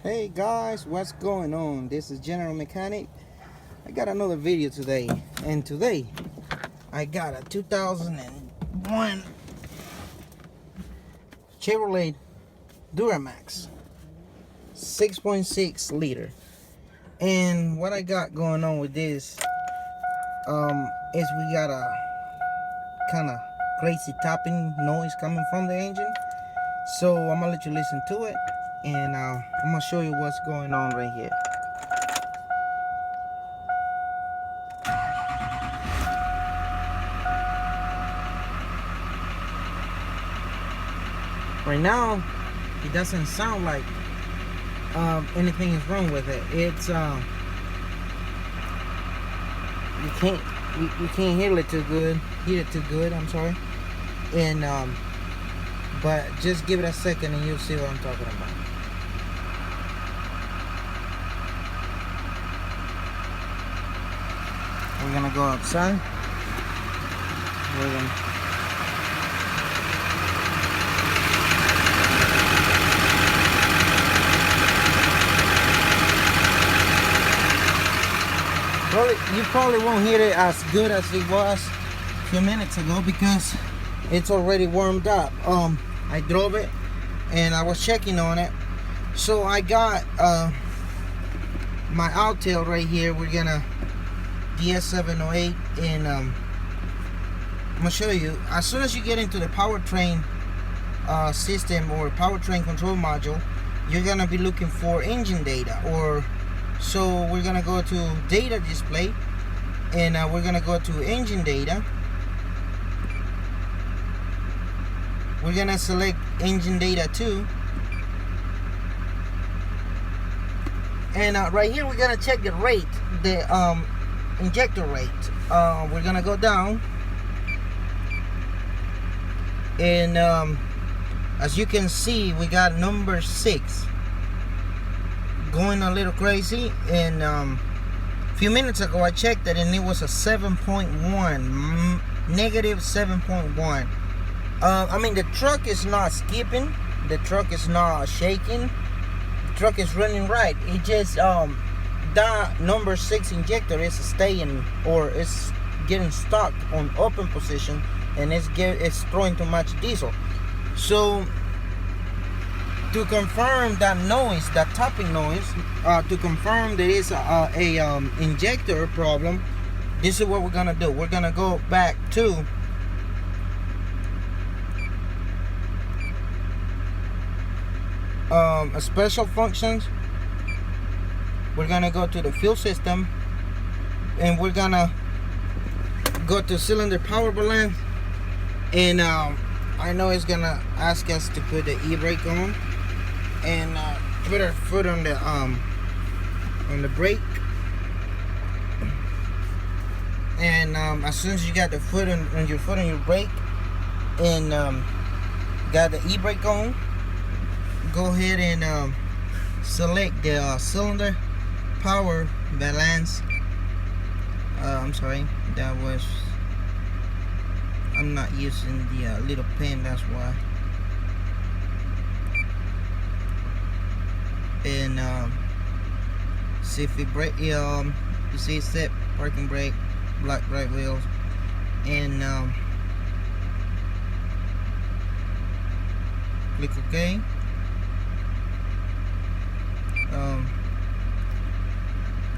Hey guys, what's going on? This is General Mechanic. I got another video today, and today I got a 2001 Chevrolet DURAMAX 6.6 liter. And what I got going on with this is we got a kind of crazy tapping noise coming from the engine. So I'm gonna let you listen to it, and I'm gonna show you what's going on right here. Right now, it doesn't sound like anything is wrong with it. It's we can't hear it too good. I'm sorry. And but just give it a second and you'll see what I'm talking about. We're gonna go outside. You probably won't hear it as good as it was a few minutes ago because it's already warmed up. I drove it and I was checking on it. So I got my autel right here. We're gonna DS708, and I'm gonna show you. As soon as you get into the powertrain system or powertrain control module, you're gonna be looking for engine data. So we're gonna go to data display, and we're gonna go to engine data. We're gonna select engine data 2, and right here we're gonna check the rate, the injector rate. We're gonna go down, and as you can see, we got number 6 going a little crazy. And a few minutes ago I checked it and it was a 7.1, negative 7.1. I mean, the truck is not skipping, the truck is not shaking, the truck is running right. It just that number 6 injector is staying, or it's getting stuck on open position, and it's throwing too much diesel. So to confirm that noise, that tapping noise, to confirm there is a injector problem, this is what we're gonna do. We're gonna go back to special functions. We're gonna go to the fuel system, and we're gonna go to cylinder power balance, and I know it's gonna ask us to put the e-brake on, and put our foot on the brake. And as soon as you got the foot on your foot on your brake, and got the e-brake on, go ahead and select the cylinder power balance. I'm sorry, I'm not using the little pen, that's why. And see if it brake. You see set parking brake, black right wheels, and click OK.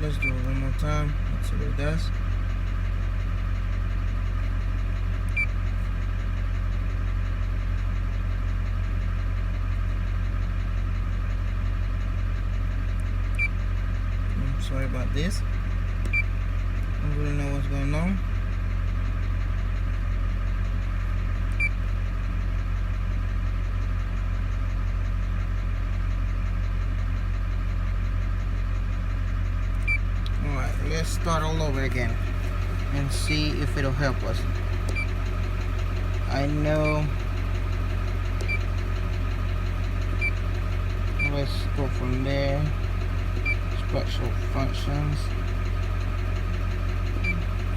Let's do it one more time. Let's see what it does. Sorry about this. I don't really know what's going on. Alright, let's start all over again and see if it'll help us. I know. Let's go from there. Special functions,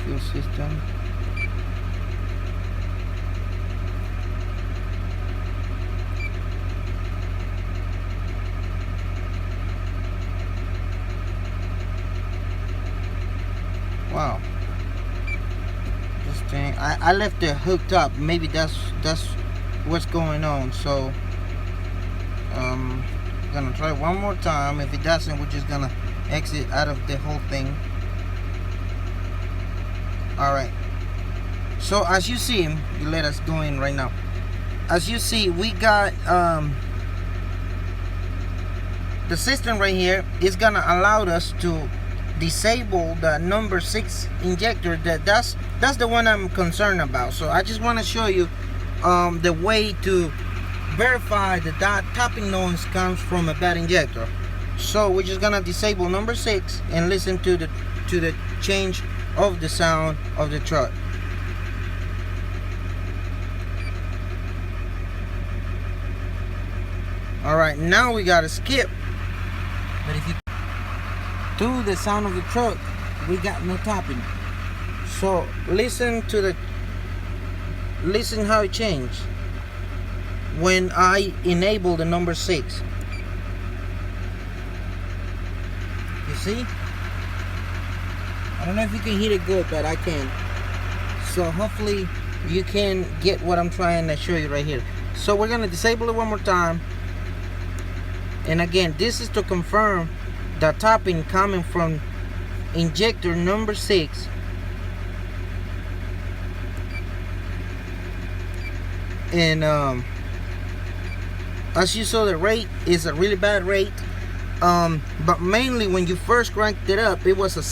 fuel system, I left it hooked up. Maybe that's what's going on. So gonna try one more time. If it doesn't, we're just gonna exit out of the whole thing. Alright, so as you see, you let us go in right now. As you see, we got the system right here is gonna allow us to disable the number 6 injector. That's the one I'm concerned about. So I just want to show you the way to verify that tapping noise comes from a bad injector. So we're just gonna disable number 6 and listen to the change of the sound of the truck. Alright, now we gotta skip. But if you do the sound of the truck, we got no tapping. So listen how it changed when I enable the number 6. You see? I don't know if you can hear it good, but I can. So hopefully you can get what I'm trying to show you right here. So we're gonna disable it one more time. And again, this is to confirm the tapping coming from injector number 6. And as you saw, the rate is a really bad rate. But mainly when you first cranked it up, it was a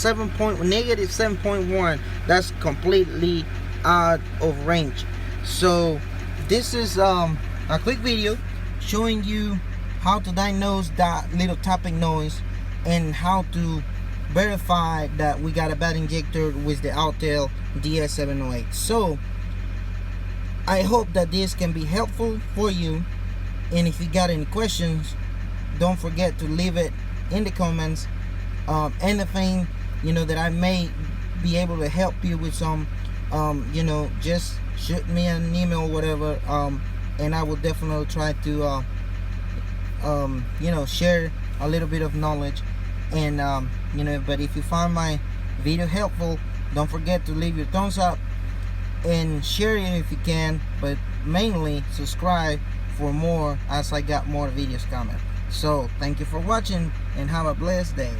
negative 7.1. That's completely out of range. So this is a quick video showing you how to diagnose that little tapping noise and how to verify that we got a bad injector with the autel DS708. So I hope that this can be helpful for you, and if you got any questions, don't forget to leave it in the comments. Anything that I may be able to help you with some, just shoot me an email or whatever, and I will definitely try to share a little bit of knowledge. And but if you find my video helpful, don't forget to leave your thumbs up and share it if you can, but mainly subscribe for more as I got more videos coming. So thank you for watching and have a blessed day.